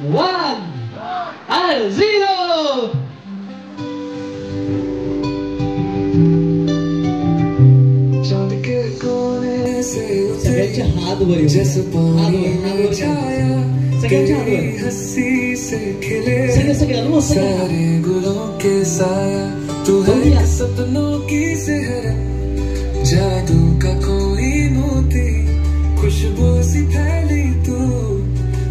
1 and 0. सगळ्यांचे हात वर सारे गुलों के साया तू है सपनों की सेहरा जादू का कोई मोती खुशबू सी फैली तू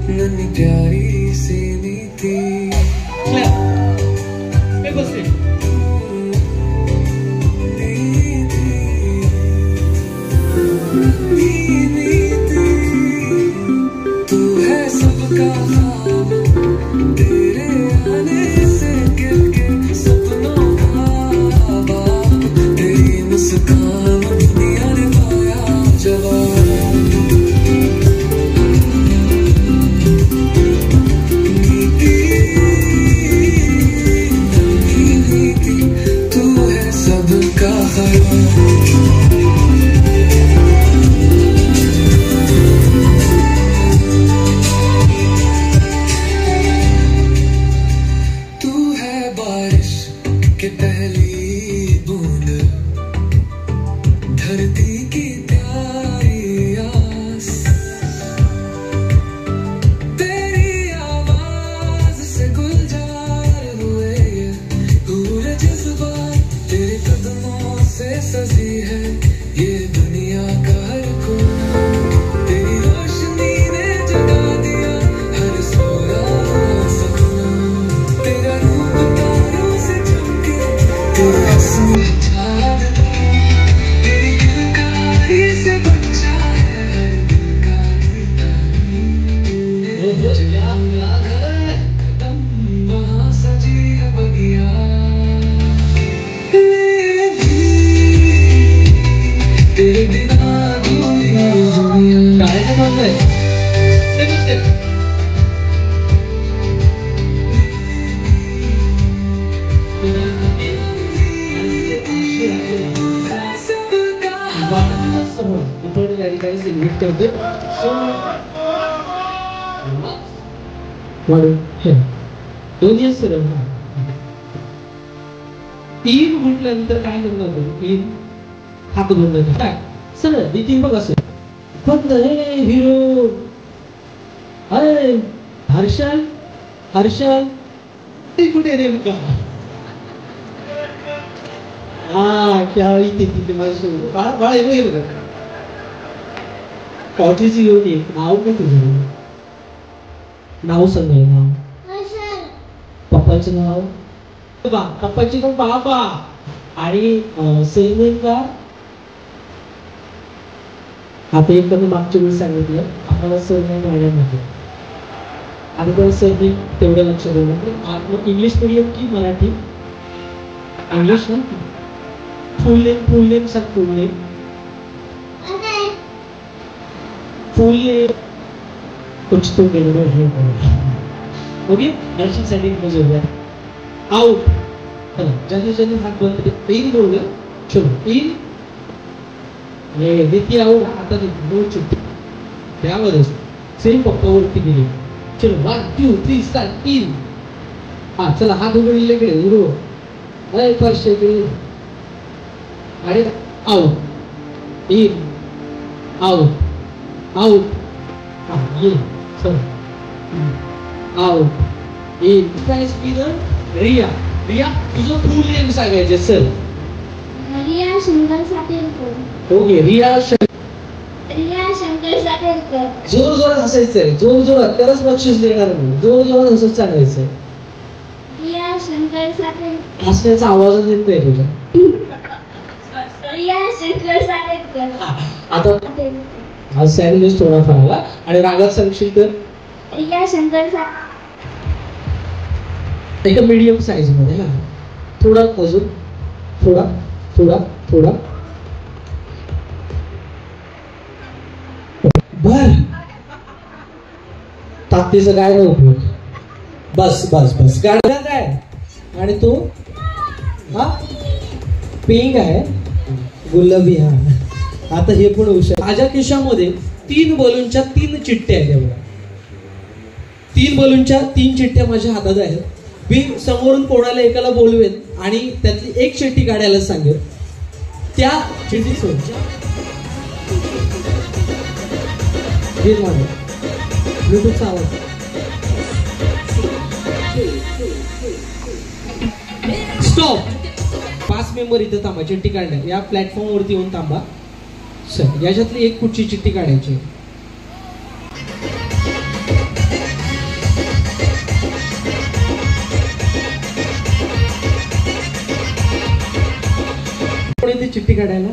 नन्ही प्यारी सी नीति तीन म्हटल्यानंतर काय करणार तीन हात धरणार काय सर नितीन बघ असं बंद हे हिरो अरे हर्षल हर्षल ते कुठे रे का हा क्या इथे तिथे माझं बाळा बाळा येऊ बघा कॉफीची घेऊन ये नाव काय तुझं नाव सांग नाव पप्पाचं नाव पप्पाची नाव बाबा आणि सेम का आता एक कमी मागच्या वेळी सांगितलं आपल्याला सरनेम महिन्यामध्ये आणि त्या सरनेम तेवढं लक्षात ठेवलं इंग्लिश मीडियम की मराठी इंग्लिश ना फुल नेम सांग फुल नेम कुछ तो गड़बड़ है ओके नर्सिंग सेटिंग में जो है आउट जल्दी जल्दी हाथ बंद तीन बोल चलो तीन ये देखिए आउट आता दो छुट्टी त्यामध्ये सेम पप्पावरती गेली चलो 1 2 3 स्टार्ट तीन हा चला हात उघडले इकडे उडो अरे फर्स्ट इकडे अरे आउट इन आउट आउट ये चल आउट इन काय स्पीडर रिया रिया तुझं फुल नेम सांगायचं सर रिया शंकर सातेरकर ओके रिया शंकर सातेरकर जोर जोरात हसायचंय जोर जोरात त्यालाच बक्षीस देणार मी जोर जोरात हसत सांगायचंय रिया शंकर सातेरकर हसण्याचा आवाजच येत नाही तुझा रिया शंकर सातेरकर आता हा सॅन्डविच थोडाफार आला आणि रागात सांगशील तर रिया शंकर एका मीडियम साईज मध्ये ना थोडा अजून थोडा थोडा थोडा बर ताकदीचा काय नाही उपयोग बस बस बस गाड्या काय आणि तो हा पिंक आहे गुलाबी हा आता हे पण हुशार माझ्या खिशामध्ये 3 बलूनच्या 3 चिठ्ठ्या आहेत बघा 3 बलूनच्या 3 चिठ्ठ्या माझ्या हातात आहेत. मी समोरून कोणाला एकाला बोलवेन आणि त्यातली एक चिठ्ठी काढायला सांगेन. त्या चिठ्ठी ब्लूटूथचा आवाज. स्टॉप. 5 मेंबर इथे थांबा. चिठ्ठी काढणार या प्लॅटफॉर्म वरती येऊन थांबा. सर याच्यातली एक कुठची चिठ्ठी काढायची. कोणी चिठ्ठी काढायला.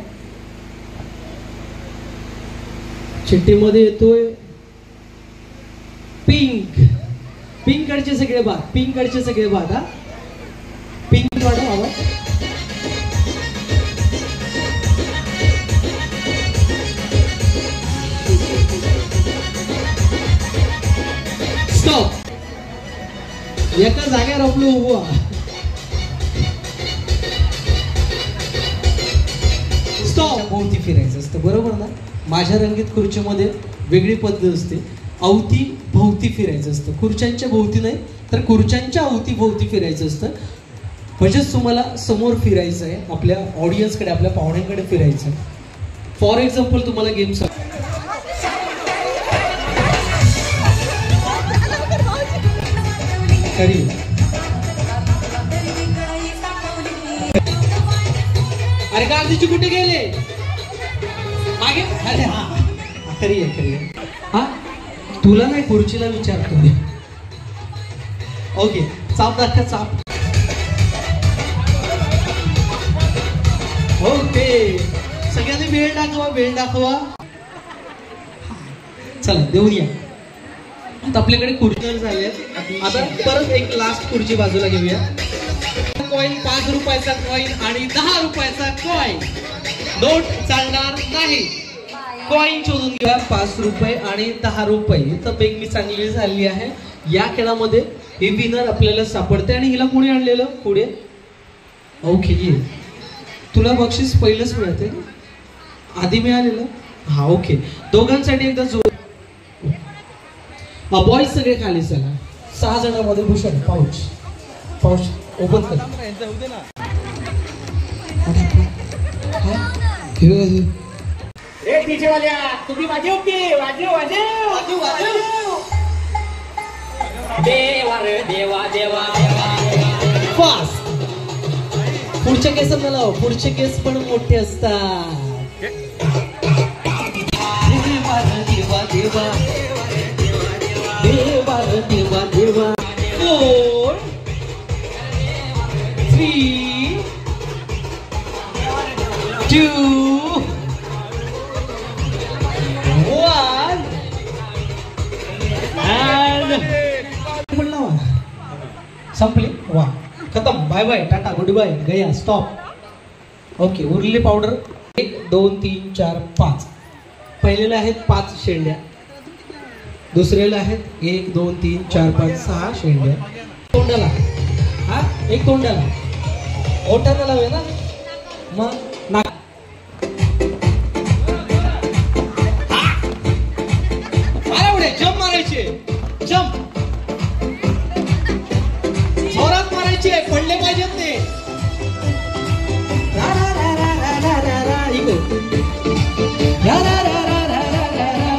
चिठ्ठीमध्ये येतोय पिंक. पिंक कडचे सगळे बाद. पिंक कडचे सगळे बाद. हा पिंक वाढव आवाज. स्टॉप. एका जागेवर आपलं उभं. भोवती फिरायचं असतं बरोबर ना. माझ्या रंगीत खुर्चीमध्ये वेगळी पद्धत असते. अवती भोवती फिरायचं असतं. खुर्च्यांच्या भोवती नाही तर खुर्च्यांच्या अवती भोवती फिरायचं असतं. म्हणजेच तुम्हाला समोर फिरायचं आहे. आपल्या ऑडियन्सकडे आपल्या पाहुण्यांकडे फिरायचं आहे. फॉर एक्झाम्पल तुम्हाला गेम अरे गांधीजी कुठे गेले मागे. अरे हा खरी आहे खरी आहे. हा तुला नाही खुर्चीला विचारतो मी. ओके चाप दाखवा चाप. ओके सगळ्यांनी वेळ दाखवा वेळ दाखवा. चला देऊया. आता आपल्याकडे खुर्ची झाले. आता परत एक लास्ट खुर्ची बाजूला घेऊया. कॉइन 5 रुपयाचा कॉइन आणि 10 रुपयाचा कॉइन. नोट चालणार नाही. कॉइन शोधून घ्या. 5 रुपये आणि 10 रुपये. तर बेग मी चांगली झाली आहे. या खेळामध्ये हे विनर आपल्याला सापडते. आणि हिला कोणी आणलेलं पुढे. ओके ये तुला बक्षीस पहिलंच मिळते आधी मिळालेलं. हा ओके दोघांसाठी एकदा जोर. बॉईज सगळे खाली चला. 6 जणांमध्ये भूषण पाऊच पाऊच ओपन कर. तुम्ही वाजव की वाजव वाजव वाजव. देवा रे देवा देवा फास्ट. पुढचे केस मला पुढचे केस पण मोठे असतात. देवा देवा देवा देवा देवा देवा. 4 3 2 1 संपली. वा खतम. Bye bye tata goodbye गया स्टॉप. ओके उरलेली पावडर 1 2 3 4 5. पहिलेला आहेत 5 शेंड्या. दुसऱ्याला आहेत 1 2 3 4 5 6 शेंड्या. तोंडाला हा एक तोंडाला ओठाला लावे ना. मग नाक. मारा जम्प मारायचे. जम्प जोरात मारायचे. पडले पाहिजेत ते. रा रा रा रा रा रा रा इको रा रा रा रा रा रा रा रा.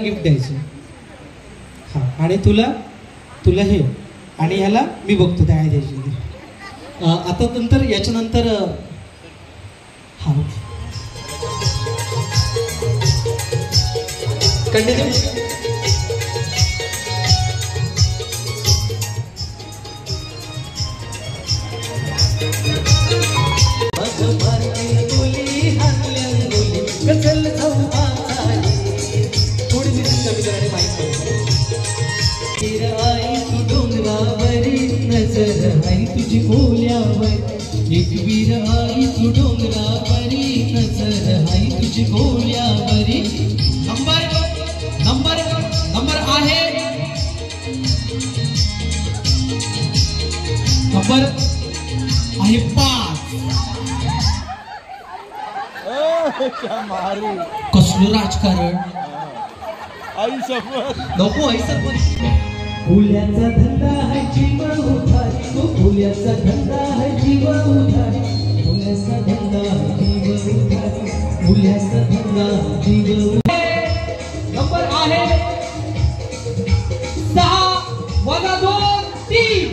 गिफ्ट द्यायचं. हा आणि तुला तुला हे आणि ह्याला मी बघतो काय द्यायची. आता नंतर याच्यानंतर हा कंटिन्यू. तुझी बोल्यावर एक वीर आई तू डोंगरावरी नजर चिकोल्यावरी नंबर नंबर नंबर आहे नंबर आहे 5. कसलं राजकारण नको आई सर फुल्याचा धंदा है जीव उधारी तो फुल्याचा धंदा है जीव उधारी फुल्याचा धंदा जीव उधारी फुल्याचा धंदा जीव नंबर आहे 6 वजा 2 3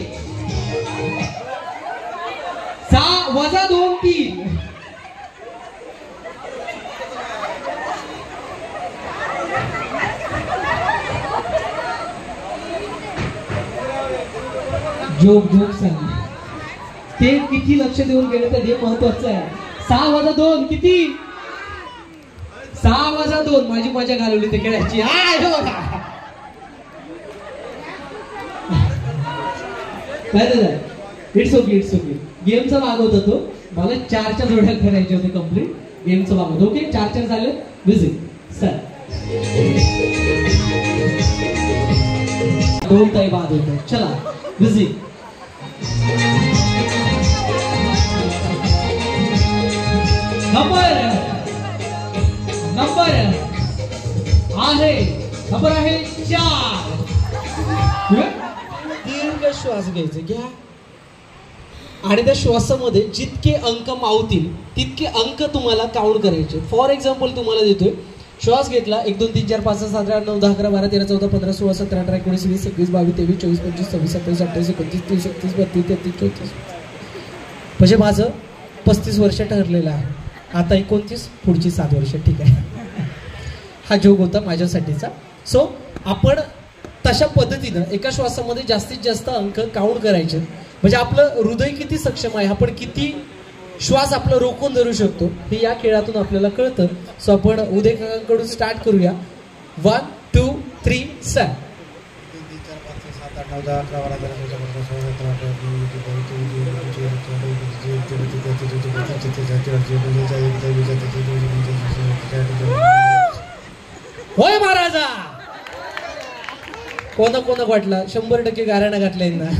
6 वजा 2 3 जोक सांग ते किती लक्ष देऊन गेले तर हे महत्वाचं आहे. 6 वजा 2 किती 6 वजा 2 माझी मजा घालवली ते खेळायची. इट्स ओके गेमचा भाग होता तो. मला 4च्या जोड्या करायच्या होते कम्प्लीट. गेमचा भाग होता. ओके 4 झाले. विजिट सर 2 ताई बाद होत. चला विजिट नंबर आहे 4. दीर्घ श्वास घ्यायचे घ्या आणि त्या श्वासामध्ये जितके अंक मावतील तितके अंक तुम्हाला काउंट करायचे. फॉर एक्झाम्पल तुम्हाला देतोय. श्वास घेतला 1 2 3 4 5 6 7 8 9 10 11 12 13 14 15 16 17 18 19 20 21 22 23 24 25 26 27 28 29 30 31 32 33 34. म्हणजे माझं 35 वर्ष ठरलेलं आहे. आता 29 पुढची 7 वर्ष. ठीक आहे. हा जोग होता माझ्यासाठीचा. सो आपण तशा पद्धतीनं एका श्वासामध्ये जास्तीत जास्त अंक काउंट करायचे. म्हणजे आपलं हृदय किती सक्षम आहे आपण किती श्वास आपला रोखून धरू शकतो हे या खेळातून आपल्याला कळतं. सो आपण उदय काकांकडून स्टार्ट करूया. 1 2 3 4 होय महाराजा. कोणा वाटला 100% गाऱ्यानं घातल्या ना.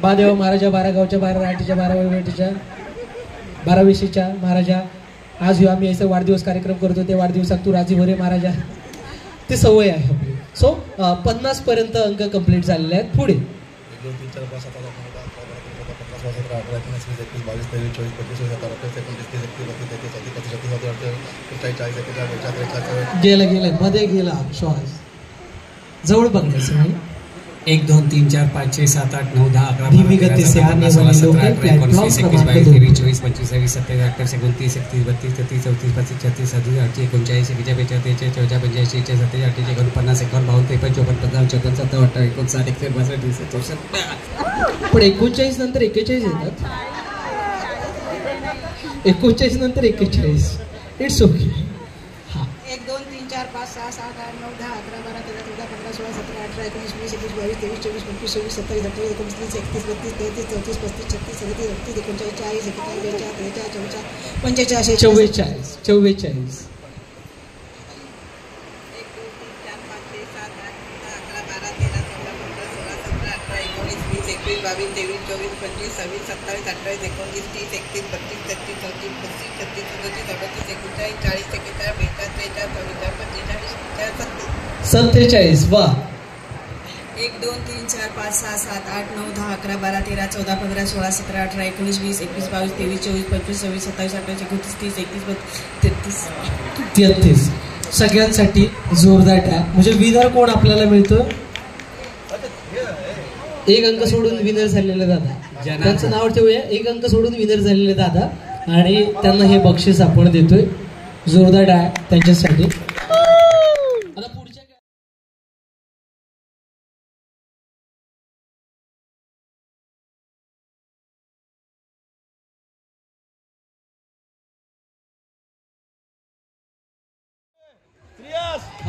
बादेवा महाराजा 12 गावच्या 12 राटीच्या 12 वैवटीच्या 12 विशीच्या महाराजा. आज ह्यो आम्ही असं वाढदिवस कार्यक्रम करतो. ते वाढदिवसात तू राजी भरे महाराजा. ते सवय आहे आपली. सो 50 पर्यंत अंक कंप्लीट झालेले आहेत. पुढे 1 2 3 4 5 6 7 8 9 10 11 12 13 14 15 16 17 18 19 20 21 22 गेलं मध्ये गेला श्वास. जवळ बघण्याचं 1 2 3 4 5 6 7 8 9 10 11 धीमी गति से आने वाले लोग प्लेटफॉर्म क्रमांक 2 23 24 25 26 27 28 29 30 31 32 33 34 35 36 39 39 41 42 43 44 45 46 47 48 49 51 52 53 54 55 56 57 58 59 60 61 62 पण 39 नंतर 41 येतात. 39 नंतर 41. It's okay. 1 2 3 4 5 6 7 8 9 10 11 12 13 14 15 16 17 18 19 20 21 22 23 24 25 26 27 28 29 30 31 32 33 34 35 36 37 38 39 40 41 42 43 44 45 44. 47. वा 1 2 3 4 5 6 7 8 9 10 11 12 13 14 15 16 17 18 19 20 21 22 23 24 25 26 27 28 29 30 31 32 33. सगळ्यांसाठी जोरदार टाळ्या. म्हणजे विनर कोण आपल्याला मिळतो. 1 अंक सोडून विनर झालेले दादा. त्यांचं नाव ठेवूया. 1 अंक सोडून विनर झालेले दादा आणि त्यांना हे बक्षीस आपण देतोय. जोरदार टाळ्या त्यांच्यासाठी. आता पुढच्या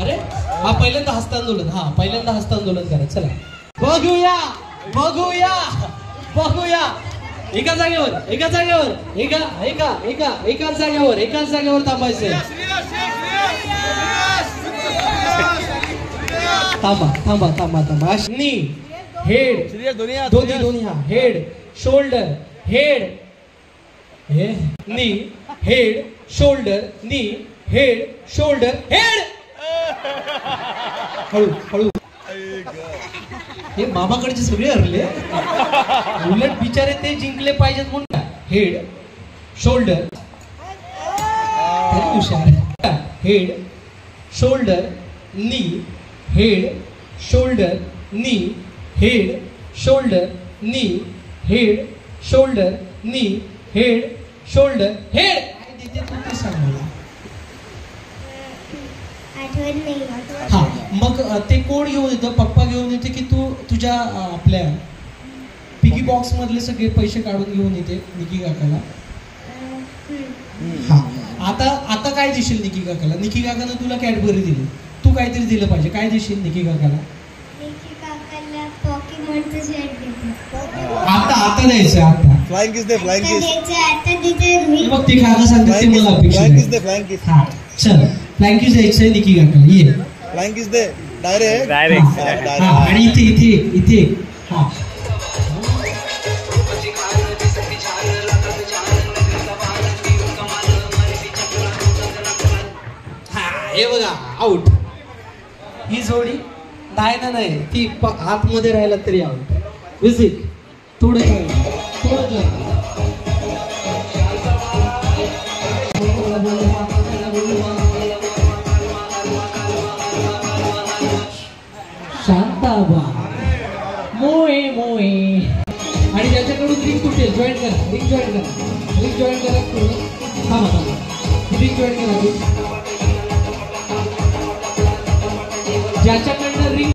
अरे हा पहिल्यांदा हस्तांदोलन. पहिल्यांदा हस्तांदोलन करा. चला बघूया. एका जागेवर एकाच जागेवर थांबायचंय. थांबा. नी हेड दोन्ही हा हेड शोल्डर हेड नी हेड शोल्डर नी हेड शोल्डर हेड. हळू हे मामाकडचे सगळे हरले. उलट बिचारे ते जिंकले पाहिजेत म्हणून. हेड शोल्डर हुशार. हेड शोल्डर नी हेड शोल्डर नी हेड शोल्डर नी हेड शोल्डर नी हेड शोल्डर हेड. तू सांग मला. हा मग ते कोण घेऊन येतं? पप्पा घेऊन येते की तू तुझ्या आपल्या पिगी बॉक्स मधले सगळे पैसे काढून घेऊन येते निकी काकाला? हा आता काय देशील निकी काकाला? निकी काकानं तुला कॅडबरी दिली, तू काहीतरी दिलं पाहिजे. काय देशील निकी काकाला? आता द्यायचं. आता फ्लाइंग किस दे फ्लाइंग किस. मग ते काका सांगते ते मला अपेक्षा आहे. हा चल फ्लाइंग किस द्यायचंय निकी काकाला. ये फ्लाइंग किस दे डायरेक्ट. आणि इथे हा हे बघा आउट. ही जोडी नाही ती आतमध्ये राहिला तरी आउट. विजिट थोडं शांताबा मोये आणि ज्याच्याकडून रिंग तुटेल जॉईन करा. रिंग जॉईन करा. थांबा रिंग जॉईन करा. ज्याच्याकडनं रिंग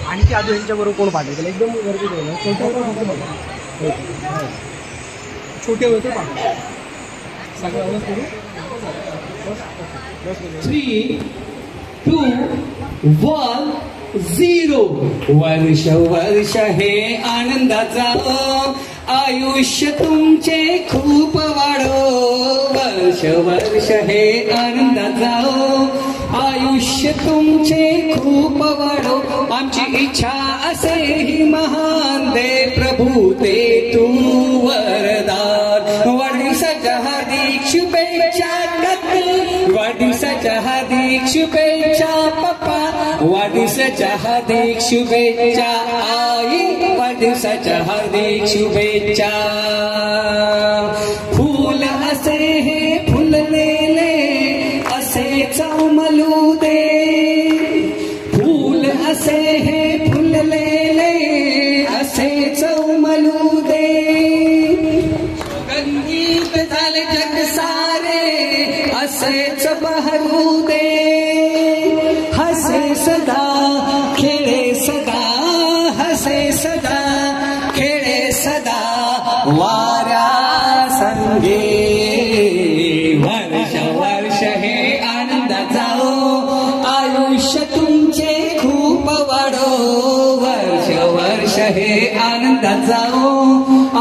आणि ते आधी यांच्याबरोबर कोण पाहिजे त्याला एकदम गर्दी छोटे होते सगळं करू. 3, 2, 1, 0. वर्ष वर्ष हे आनंदाचा आयुष्य तुमचे खूप वाढो. वर्ष वर्ष हे आनंदाचा आयुष्य तुमचे खूप वाढो. आमची इच्छा असे ही महान दे प्रभू ते तू वरदान. वाढदिवसाच्या हार्दिक शुभेच्छा काकी, वाढदिवसाच्या हार्दिक शुभेच्छा पप्पा, वाढदिवसाच्या हार्दिक शुभेच्छा आई, वाढदिवसाच्या हार्दिक शुभेच्छा. फूल असे हे फुललेले असेच उमलू दे. फूल असे हे फुललेले असेच उमलू दे. गंगीत झाले जग सारे असेच बहरू दे. हसे सदा खेळे सदा, हसे सदा खेळे सदा वाऱ्या संगे. वर्ष वर्ष हे आनंदाचा आयुष्य तुमचे खूप वाढो. वर्ष वर्ष हे आनंदाचा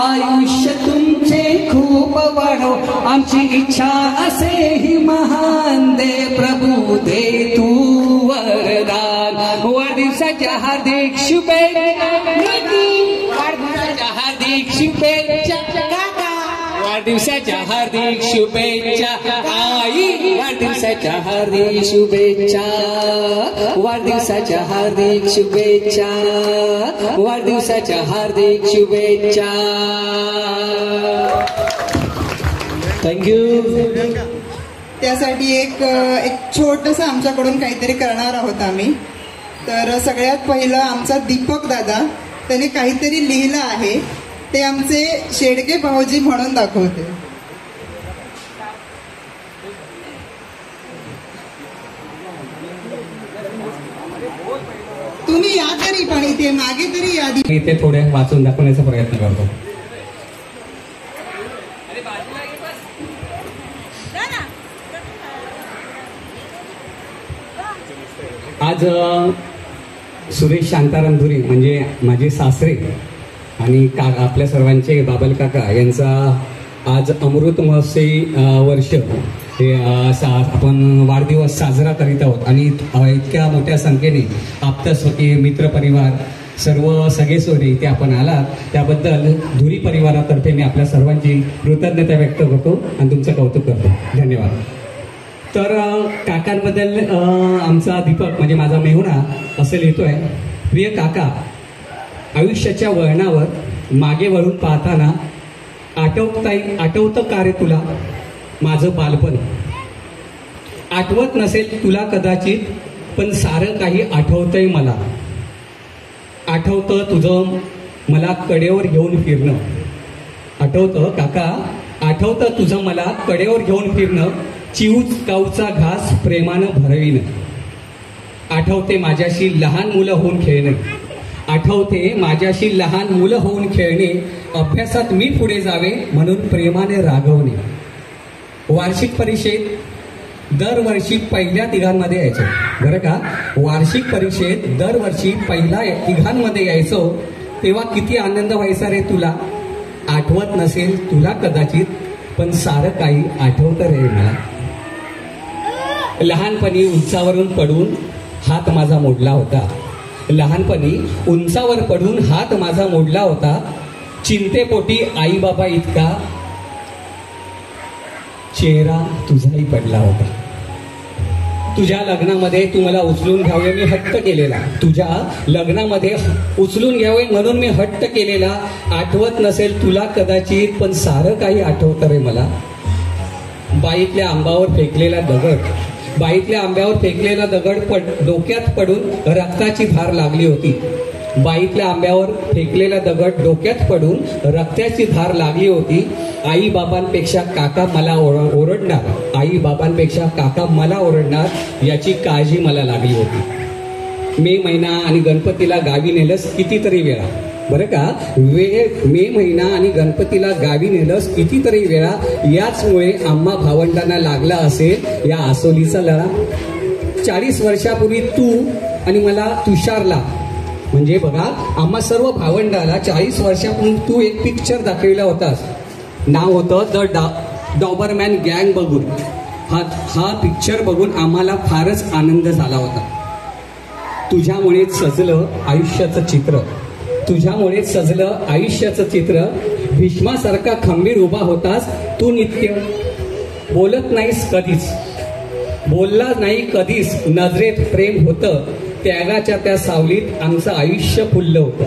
आयुष्य तुमचे खूप वाढो. आमची इच्छा असे ही महान दे प्रभू दे तू वरदान. वाढदिवसाच्या हार्दिक शुभेच्छा, वाढदिवसाच्या हार्दिक शुभेच्छा काका, वाढदिवसाच्या हार्दिक शुभेच्छा आई, वाढदिवसाच्या हार्दिक शुभेच्छा, वाढदिवसाच्या हार्दिक शुभेच्छा, वाढदिवसाच्या हार्दिक शुभेच्छा. थँक्यू. त्यासाठी एक छोटंसं आमच्याकडून काहीतरी करणार आहोत आम्ही. तर सगळ्यात पहिलं आमचा दीपक दादा, त्याने काहीतरी लिहिलं आहे, ते आमचे शेडके भाऊजी म्हणून दाखवते. तुम्ही या तरी, पण इथे मागे तरी या. इथे थोडे वाचून दाखवण्याचा प्रयत्न करतो. आज सुरेश शांताराम धुरी म्हणजे माझे सासरे आणि आपल्या सर्वांचे बाबल काका यांचा आज अमृत महोत्सवी वर्ष हे आपण वाढदिवस साजरा करीत आहोत. आणि इतक्या मोठ्या संख्येने आप्तस्वकीय मित्रपरिवार सर्व सगळेसोरे इथे आपण आलात, त्याबद्दल धुरी परिवारातर्फे मी आपल्या सर्वांची कृतज्ञता व्यक्त करतो आणि तुमचं कौतुक करतो. धन्यवाद. तर काकांबद्दल आमचा दीपक म्हणजे माझा मेहुणा असं लिहितोय. प्रिय काका, आयुष्याच्या वळणावर मागे वळून पाहताना आठवतं का रे तुला माझं बालपण? आठवत नसेल तुला कदाचित, पण सारं काही आठवतंय मला. आठवतं तुझं मला कडेवर घेऊन फिरणं. आठवतं काका, आठवतं तुझं मला कडेवर घेऊन फिरणं, चिऊच काऊचा घास प्रेमानं भरविणं. आठवते माझ्याशी लहान मुलं होऊन खेळणे. आठवते माझ्याशी लहान मुलं होऊन खेळणे, अभ्यासात मी पुढे जावे म्हणून प्रेमाने रागवणे. वार्षिक परीक्षेत दरवर्षी पहिल्या तिघांमध्ये यायचो बरं का. वार्षिक परीक्षेत दरवर्षी पहिल्या तिघांमध्ये यायचो, तेव्हा किती आनंद व्हायचा रे तुला. आठवत नसेल तुला कदाचित, पण सारं काही आठवतं रे मला. लहानपणी उंचावरून पडून हात माझा मोडला होता. लहानपणी उंचावर पडून हात माझा मोडला होता. चिंतेपोटी आई बाबा इतका चेहरा तुझाही पडला होता. तुझ्या लग्नामध्ये तू मला उचलून घ्यावे मी हट्ट केलेला. तुझ्या लग्नामध्ये उचलून घ्यावे म्हणून मी हट्ट केलेला. आठवत नसेल तुला कदाचित, पण सारं काही आठवतं रे मला. बाईतल्या आंब्यावर फेकलेला दगड, बाईतल्या आंब्यावर फेकलेला दगड डोक्यात पडून रक्ताची धार लागली होती. बाईतल्या आंब्यावर फेकलेला दगड डोक्यात पडून रक्ताची धार लागली होती. आई बाबांपेक्षा काका मला ओरडणार, आई बाबांपेक्षा काका मला ओरडणार याची काळजी मला लागली होती. मे महिना आणि गणपतीला गावी नेलंस कितीतरी वेळा बरं का. मे महिना आणि गणपतीला गावी नेलंस कितीतरी वेळा. याचमुळे आम्हा भावंडांना लागला असेल या आसोलीचा लळा. 40 वर्षापूर्वी तू आणि मला तुषारला म्हणजे बघा आम्हा सर्व भावंडाला 40 वर्षापूर्वी तू एक पिक्चर दाखविला होतास. नाव होतं द डॉबरमॅन गँग. बघून हा पिक्चर बघून आम्हाला फारच आनंद झाला होता. तुझ्यामुळे सजलं आयुष्याचं चित्र, तुझ्यामुळे सजलं आयुष्याचं चित्र. भीष्मासारखा खंबीर उभा होतास तू नित्य. बोलत नाहीस कधीच, बोलला नाही कधीच. नजरेत प्रेम होतं, त्यागाच्या त्या सावलीत आमचं आयुष्य फुललं होतं.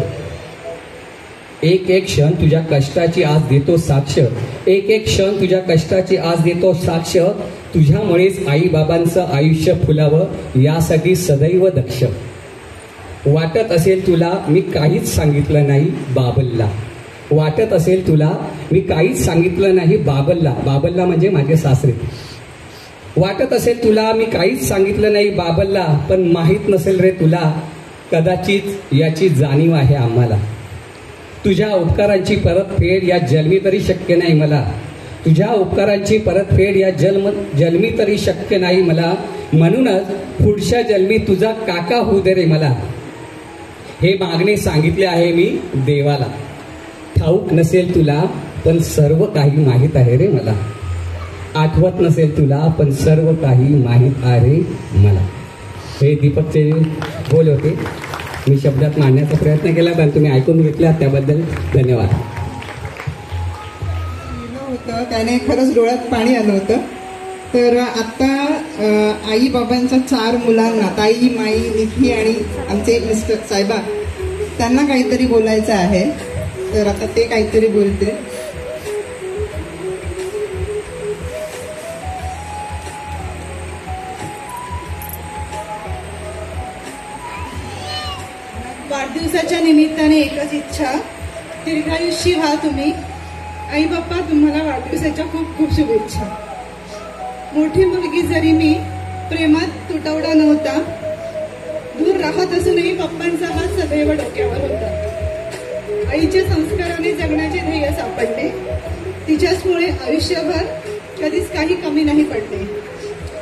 एक एक क्षण तुझ्या कष्टाची आज देतो साक्ष, एक एक क्षण तुझ्या कष्टाची आज देतो साक्ष. तुझ्यामुळेच आई बाबांचं आयुष्य फुलावं यासाठी सदैव दक्ष. वाटत असेल तुला मी काहीच सांगितलं नाही बाबलला. वाटत असेल तुला मी काहीच सांगितलं नाही बाबलला. बाबलला म्हणजे माझे सासरे. वाटत असेल तुला मी काहीच सांगितलं नाही बाबलला, पण माहीत नसेल रे तुला कदाचित याची जाणीव आहे आम्हाला. तुझ्या उपकारांची परतफेड या जन्मी तरी शक्य नाही मला. तुझ्या उपकारांची परतफेड या जन्मी तरी शक्य नाही मला. म्हणूनच पुढच्या जन्मी तुझा काका होऊ दे रे मला. हे मागणे सांगितले आहे मी देवाला. ठाऊक नसेल तुला पण सर्व काही माहीत आहे रे मला. आठवत नसेल तुला पण सर्व काही माहीत आहे मला. हे दीपकचे बोल होते. मी शब्दात मांडण्याचा प्रयत्न केला पण तुम्ही ऐकून घेतला त्याबद्दल धन्यवाद. होतं त्याने खरंच डोळ्यात पाणी आलं होतं. तर आता आई बाबांच्या 4 मुलांना, ताई, माई, निधी आणि आमचे मिस्टर साहेबा, त्यांना काहीतरी बोलायचं आहे. तर आता ते काहीतरी बोलते. वाढदिवसाच्या निमित्ताने एकच इच्छा, दीर्घायुष्य व्हा तुम्ही. आई बाप्पा, तुम्हाला वाढदिवसाच्या खूप खूप शुभेच्छा. मोठी मुलगी जरी मी, प्रेमात तुटवडा नव्हता. दूर राहत असूनही पप्पांचा हात सदैव डोक्यावर होता. आईच्या संस्काराने जगण्याचे ध्येय सापडले. तिच्याचमुळे आयुष्यभर कधीच काही कमी नाही पडले.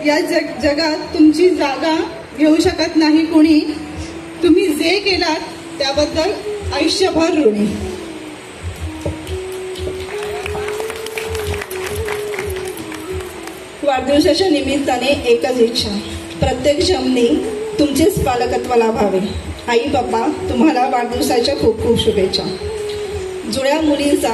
या जगात तुमची जागा घेऊ शकत नाही कोणी. तुम्ही जे केलात त्याबद्दल आयुष्यभर ऋणी. वाढदिवसाच्या निमित्ताने एकच इच्छा, प्रत्येक जन्मी तुमचेच पालकत्व लाभावे. आई बाप्पा, तुम्हाला वाढदिवसाच्या खूप खूप शुभेच्छा. जुळ्या मुलींचा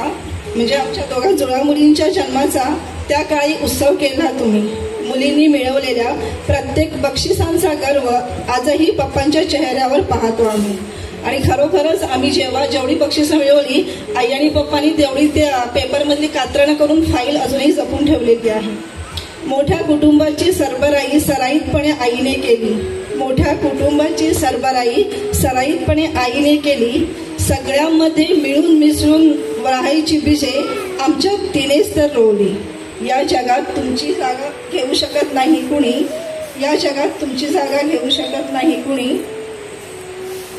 म्हणजे आमच्या दोघा जुळ्या मुलींच्या जन्माचा त्या काळी उत्सव केला तुम्ही. मुलींनी मिळवलेल्या प्रत्येक बक्षिसांचा गर्व आजही पप्पांच्या चेहऱ्यावर पाहतो आम्ही. आणि खरोखरच आम्ही जेवढी बक्षिसं मिळवली, आई आणि पप्पांनी तेवढी त्या पेपरमधली कात्रणं करून फाईल अजूनही जपून ठेवलेली आहे. मोठ्या कुटुंबाची सरबराई सराईतपणे आईने केली. मोठ्या कुटुंबाची सरबराई सराईतपणे आईने केली. सगळ्यांमध्ये मिळून मिसळून राहायची बीजे आमच्या तिनेच तर रोवली. या जगात तुमची जागा घेऊ शकत नाही कुणी. या जगात तुमची जागा घेऊ शकत नाही कुणी.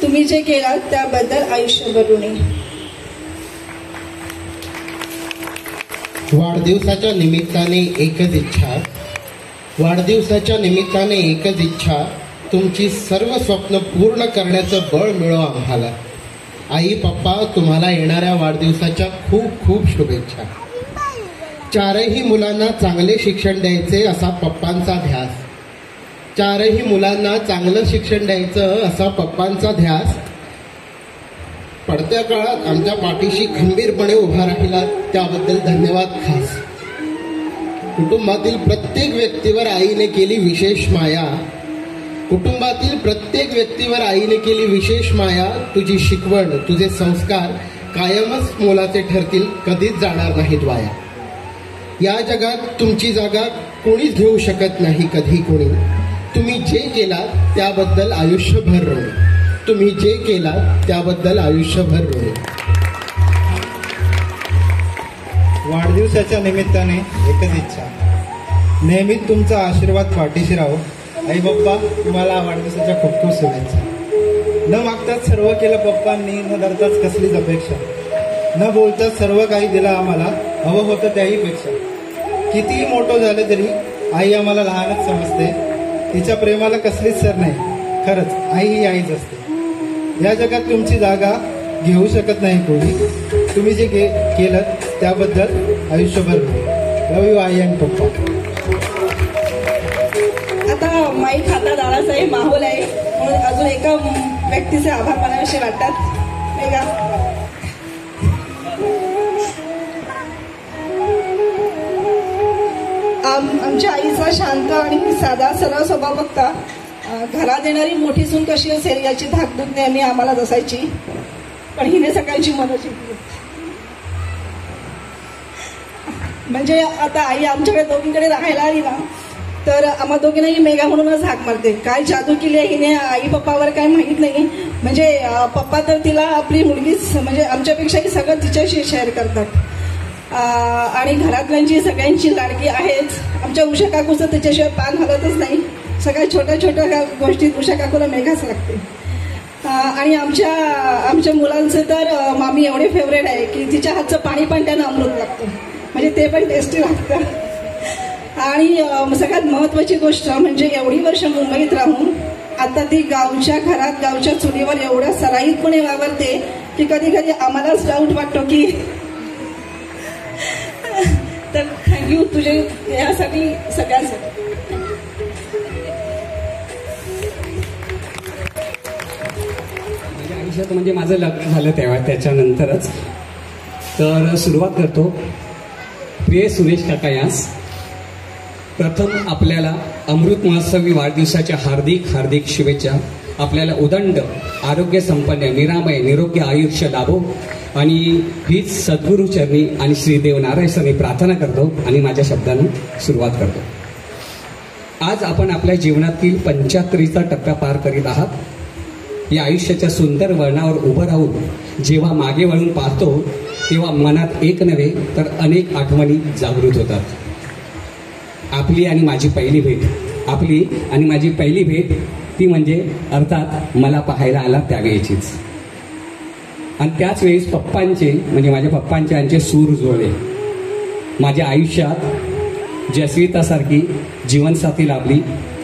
तुम्ही जे केलात त्याबद्दल आयुष्यभर ऋणी. वाढदिवसाच्या निमित्ताने एकच इच्छा, वाढदिवसाच्या निमित्ताने एकच इच्छा, तुमची सर्व स्वप्न पूर्ण करण्याचं बळ मिळो आम्हाला. आई पप्पा, तुम्हाला येणाऱ्या वाढदिवसाच्या खूप खूप शुभेच्छा. 4ही मुलांना चांगले शिक्षण द्यायचे असा पप्पांचा ध्यास. 4ही मुलांना चांगलं शिक्षण द्यायचं असा पप्पांचा ध्यास. पडत्या काळात आमच्या पाठीशी खंबीरपणे उभा राहिला त्याबद्दल धन्यवाद खास. कुटुंबातील प्रत्येक व्यक्तीवर आईने केली विशेष माया. कुटुंबातील प्रत्येक व्यक्तीवर आईने केली विशेष माया. तुझी शिकवण, तुझे संस्कार कायमच मोलाचे ठरतील, कधीच जाणार नाहीत वाया. या जगात तुमची जागा कोणीच घेऊ शकत नाही कधी कोणी. तुम्ही जे केलात त्याबद्दल आयुष्यभर ऋणी. तुम्ही जे केलात त्याबद्दल आयुष्यभर ऋणी. वाढदिवसाच्या निमित्ताने एकच इच्छा, नेहमीच तुमचा आशीर्वाद पाठीशी राहो. आई बाप्पा, तुम्हाला वाढदिवसाच्या खूप खूप शुभेच्छा. न मागताच सर्व केलं पप्पांनी, न धरताच कसलीच अपेक्षा. न बोलताच सर्व काही दिलं आम्हाला, हवं होतं त्याही पेक्षा. कितीही मोठं झालं तरी आई आम्हाला लहानच समजते. तिच्या प्रेमाला कसलीच सर नाही. खरंच आई ही आईच असते. या जगात तुमची जागा घेऊ शकत नाही कोणी. तुम्ही जे केलं त्याबद्दल आयुष्यभर लव यू आई अँड पप्पा. आता माईक हातात आळाचाही माहोल आहे म्हणून अजून एका व्यक्तीचे आभार मानावेसे वाटतात. मेघा. आमच्या आईचा शांत आणि साधा सरळ स्वभाव बघता घरात येणारी मोठी सून कशी असेल याची धाकधूक नेहमी आम्हाला असायची. पण हिने सकाळची मदत शिकली. म्हणजे आता आई आमच्याकडे दोघींकडे राहायला आली ना, तर आम्हा दोघींनाही मेघा म्हणूनच हाक मारते. काय जादू केली आहे हिने आई पप्पावर काय माहीत नाही. म्हणजे पप्पा तर तिला आपली मुलगीच म्हणजे आमच्यापेक्षाही सगळं तिच्याशी शेअर करतात. आणि घरातल्यांची सगळ्यांची लाडकी आहेच. आमच्या उषा काकूचं त्याच्याशिवाय पान हलतच नाही. सगळ्या छोट्या छोट्या गोष्टीत उषा काकूला मेघाच लागते. आणि आमच्या मुलांचं तर मामी एवढे फेवरेट आहे की तिच्या हातचं पाणी पण त्यांना अमृत लागतं. म्हणजे ते पण टेस्टी लागतं. आणि सगळ्यात महत्त्वाची गोष्ट म्हणजे एवढी वर्ष मुंबईत राहून आता ती गावच्या घरात गावच्या चुलीवर एवढ्या सराईतपणे वावरते की कधी कधी आम्हालाच डाऊट वाटतो की तर थँक्यू तुझे यासाठी सगळ्यांसाठी. आयुष्यात म्हणजे माझं लग्न झालं तेव्हा त्याच्यानंतरच तर सुरुवात करतो. प्रिय सुरेश काका यांस प्रथम आपल्याला अमृत महोत्सवी वाढदिवसाच्या हार्दिक हार्दिक शुभेच्छा. आपल्याला उदंड आरोग्य संपन्न निरामय निरोगी आयुष्य लाभो आणि हीच सद्गुरू चरणी आणि श्री देव नारायण प्रार्थना करतो आणि माझ्या शब्दानं सुरुवात करतो. आज आपण आपल्या जीवनातील 75चा टप्पा पार करीत आहात. या आयुष्याच्या सुंदर वळणावर उभं राहून जेव्हा मागे वळून पाहतो तेव्हा मनात एक नव्हे तर अनेक आठवणी जागृत होतात. आपली आणि माझी पहिली भेट ती म्हणजे अर्थात मला पाहायला आला त्यावेळीचीच. आणि त्याच वेळेस पप्पांचे म्हणजे माझ्या पप्पांचे यांचे सूर जुळले. माझ्या आयुष्यात जसवितासारखी जीवनसाथी लाभली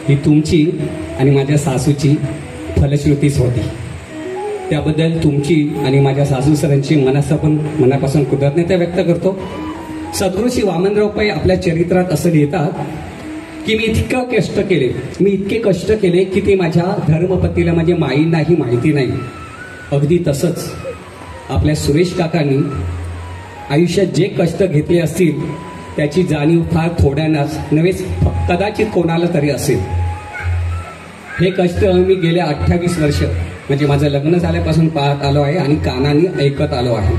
ही तुमची आणि माझ्या सासूची फलश्रुतीच होती. त्याबद्दल तुमची आणि माझ्या सासू सरांची मनापासून कृतज्ञता व्यक्त करतो. सद्गुरू श्री वामनराव पै आपल्या चरित्रात असं लिहितात की मी इतके कष्ट केले की ते माझ्या धर्मपतीला म्हणजे माईंनाही माहिती नाही. अगदी तसंच आपल्या सुरेश काकांनी आयुष्यात जे कष्ट घेतले असतील त्याची जाणीव फार थोड्यांनाच नव्हेच कदाचित कोणाला तरी असेल. हे कष्ट मी गेल्या 28 वर्ष म्हणजे माझं लग्न झाल्यापासून पाहत आलो आहे आणि कानाने ऐकत आलो आहे.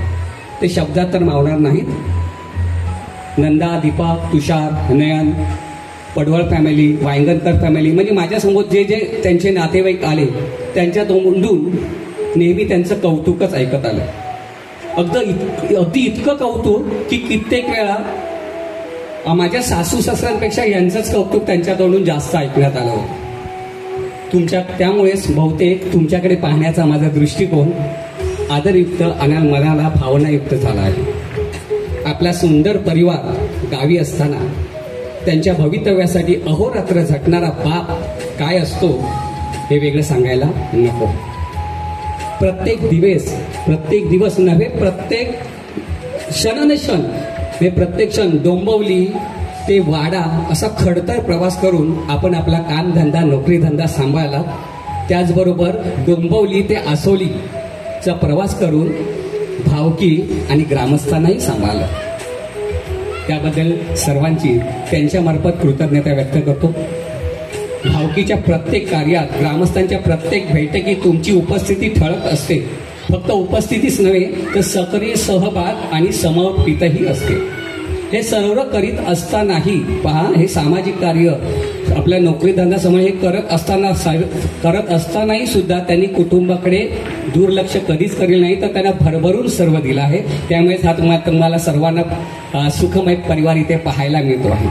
ते शब्दात तर मावणार नाहीत. नंदा, दीपा, तुषार, नयन, पडवळ फॅमिली, वांगणकर फॅमिली म्हणजे माझ्यासमोर जे जे त्यांचे नातेवाईक आले त्यांच्या तोंडून नेहमी त्यांचं कौतुकच ऐकत आलं. अगदी इतकं कौतुक की कित्येक वेळा माझ्या सासू सासऱ्यांपेक्षा यांचंच कौतुक त्यांच्या तोंडून जास्त ऐकण्यात आलं. त्यामुळेच बहुतेक तुमच्याकडे पाहण्याचा माझा दृष्टिकोन आदरयुक्त आणि मनाला भावनायुक्त झाला आहे. आपला सुंदर परिवार गावी असताना त्यांच्या भवितव्यासाठी अहोरात्र झटणारा बाप काय असतो हे वेगळं सांगायला नको. प्रत्येक दिवस नव्हे प्रत्येक क्षण डोंबिवली ते वाडा असा खडतर प्रवास करून आपण आपला कामधंदा नोकरीधंदा सांभाळला. त्याचबरोबर डोंबिवली ते आसोलीचा प्रवास करून भावकी आणि ग्रामस्थांनाही सांभाळलं. त्याबद्दल सर्वांची त्यांच्यामार्फत कृतज्ञता व्यक्त करतो. भावकीच्या प्रत्येक कार्यात ग्रामस्थांच्या प्रत्येक बैठकीत तुमची उपस्थिती ठळक असते. फक्त उपस्थितीच नव्हे तर सक्रिय सहभाग आणि समर्पितही असते. हे सर्व करीत असतानाही पहा हे सामाजिक कार्य आपल्या नोकरीधंदा समोर हे करत असतानाही सुद्धा त्यांनी कुटुंबाकडे दुर्लक्ष कधीच करेल नाही तर त्यांना भरभरून सर्व दिलं आहे. त्यामुळेच हा तुम्हाला सर्वांना सुखमय परिवार इथे पाहायला मिळतो आहे.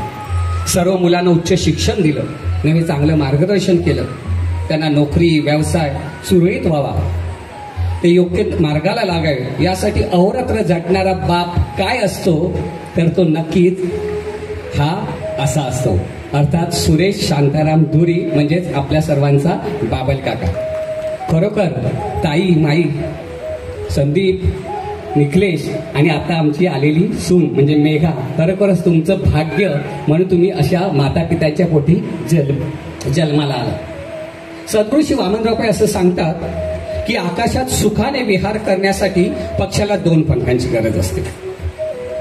सर्व मुलांना उच्च शिक्षण दिलं, नव्हे चांगलं मार्गदर्शन केलं. त्यांना नोकरी व्यवसाय सुरळीत व्हावा, ते योग्य मार्गाला लागावे यासाठी अहोरात्र झटणारा बाप काय असतो तर तो नक्कीच हा असा असतो. अर्थात सुरेश शांताराम धुरी म्हणजेच आपल्या सर्वांचा बाबल काका. खरोखर ताई, माई, संदीप, निखलेश आणि आता आमची आलेली सून म्हणजे मेघा खरोखरच तुमचं भाग्य म्हणून तुम्ही अशा माता पित्याच्या पोटी जन्माला आला. सद्गुरू श्री वामनराव पै असं सांगतात की आकाशात सुखाने विहार करण्यासाठी पक्षाला 2 पंखांची गरज असते.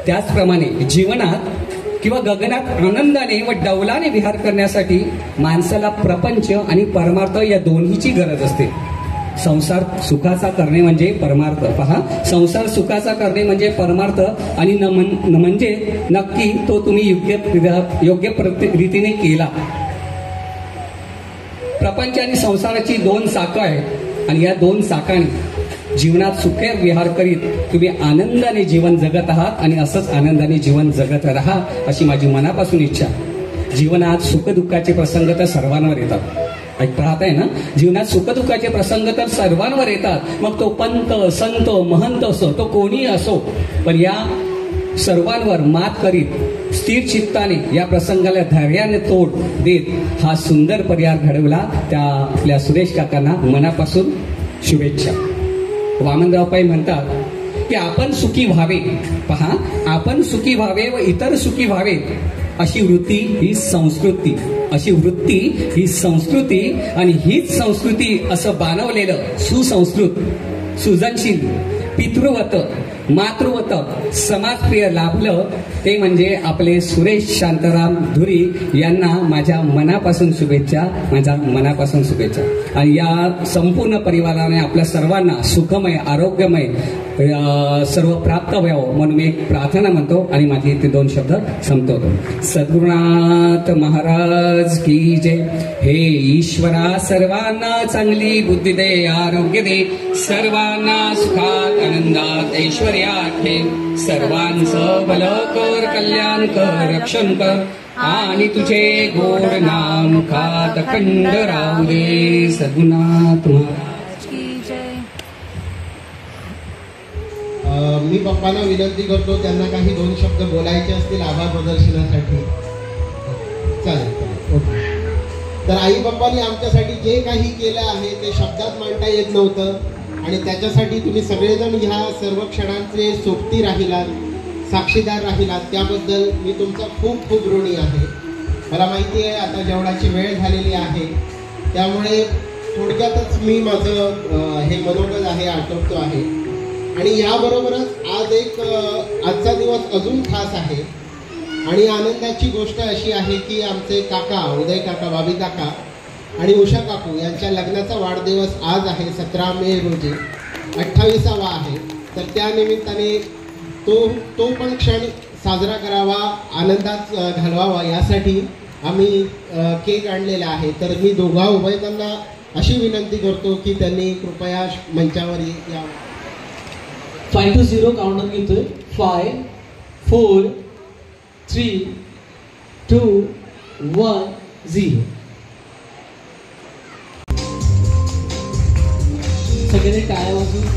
त्याचप्रमाणे जीवनात किंवा गगनात आनंदाने व डौलाने विहार करण्यासाठी माणसाला प्रपंच आणि परमार्थ या दोन्हीची गरज असते. संसार सुखाचा करणे म्हणजे परमार्थ. पहा, संसार सुखाचा करणे म्हणजे परमार्थ आणि म्हणजे नक्की तो तुम्ही योग्य रीतीने केला. प्रपंच आणि संसाराची 2 चाकं आहेत आणि या 2 चाकांनी जीवनात सुखे विहार करीत तुम्ही आनंदाने जीवन जगत आहात आणि असंच आनंदाने जीवन जगत राहा अशी माझी मनापासून इच्छा. जीवनात सुखदुःखाचे प्रसंग तर सर्वांवर येतात. पाहताय ना, जीवनात सुखदुःखाचे प्रसंग तर सर्वांवर येतात. मग तो पंत, संत, महंत असो, तो कोणी असो, पण या सर्वांवर मात करीत स्थिर चित्ताने या प्रसंगाला धैर्याने तोड देत हा सुंदर पर्याय घडवला त्या आपल्या सुरेश काकांना मनापासून शुभेच्छा. वामनराव पै म्हणतात की आपण सुखी व्हावे. पहा, आपण सुखी व्हावे व इतर सुखी व्हावे अशी वृत्ती ही संस्कृती आणि हीच संस्कृती असं बाणवलेलं सुसंस्कृत, सृजनशील, पितृवत मातृवत समाजप्रिय लाभलं ते म्हणजे आपले सुरेश शांताराम धुरी यांना माझ्या मनापासून शुभेच्छा, माझ्या मनापासून शुभेच्छा. आणि या संपूर्ण परिवाराने आपल्या सर्वांना सुखमय आरोग्यमय सर्व प्राप्त व्हावं म्हणून मी एक प्रार्थना म्हणतो आणि माझी ते 2 शब्द संपवतो. सद्गुरुनाथ महाराज की जय. हे ईश्वरा सर्वांना चांगली बुद्धी दे, आरोग्य दे, सर्वांना सुखात आनंदात ऐश्वर्यात ठेव, सर्वांचं भलं कर, कल्याण कर, रक्षण कर आणि तुझे गोड नाम मुखात अखंड राहू दे. सद्गुरुनाथ महाराज की जय. मी पप्पांना विनंती करतो त्यांना काही 2 शब्द बोलायचे असतील आभार प्रदर्शनासाठी. चालेल, ओके. तर आई पप्पांनी आमच्यासाठी जे काही केलं आहे ते शब्दात मांडता येत नव्हतं आणि त्याच्यासाठी तुम्ही सगळेजण ह्या सर्व क्षणांचे सोबती राहिलात, साक्षीदार राहिलात, त्याबद्दल मी तुमचा खूप खूप ऋणी आहे. मला माहिती आहे आता जेवणाची वेळ झालेली आहे, त्यामुळे थोडक्यातच मी माझं हे मनोगत आहे आटोपतो आहे. आणि याबरोबरच आजचा दिवस अजून खास आहे आणि आनंदाची गोष्ट अशी आहे की आमचे काका उदय काका, बाबी काका आणि उषा काकू यांच्या लग्नाचा वाढदिवस आज आहे 17 मे रोजी, 28वा आहे. तर त्या निमित्ताने तो पण क्षण साजरा करावा, आनंदात घालवावा यासाठी आम्ही केक आणलेला आहे. तर मी दोघा उभयतांना अशी विनंती करतो की त्यांनी कृपया मंचावर यावं. 5 to 0 काउंटर घेतोय. 5 4 3 2 1 0. सगळ्यांनी टाळ्या वाजवून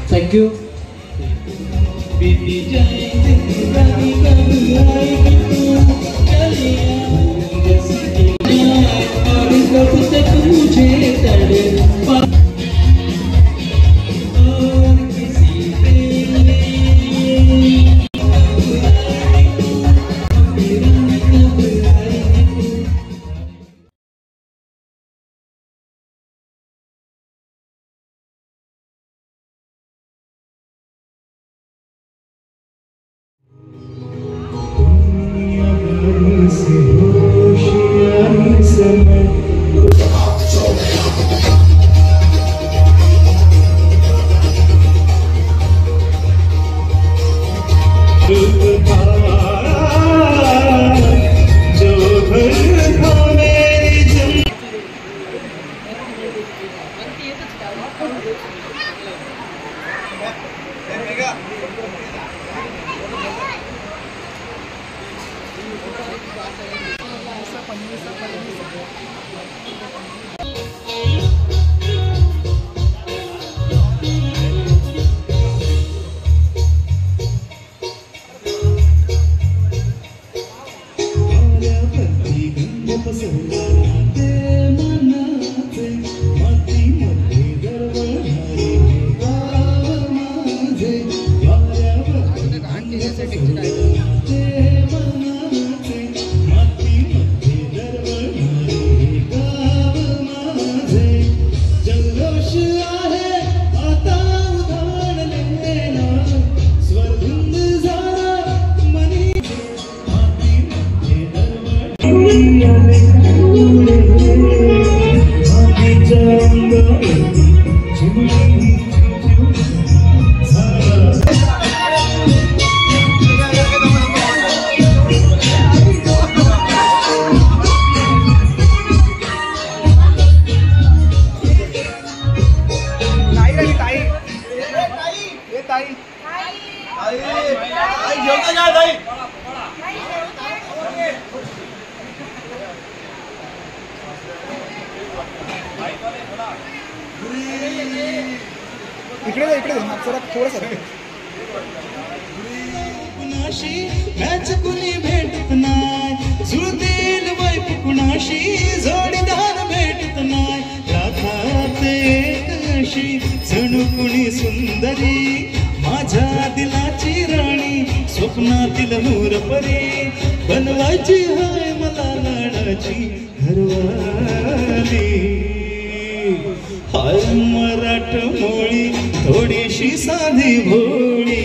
थैंक यू. मॅच कुणी भेटत नाय, जुळतील वैप कुणाशी जोडीदार भेटत नाय. राधा तशी जणू कुणी सुंदरी माझ्या दिलाची राणी स्वप्नातील मोरपरी बनवायची हाय मला लाडाची घरवाली हाय मराठमोळी थोडीशी साधी भोळी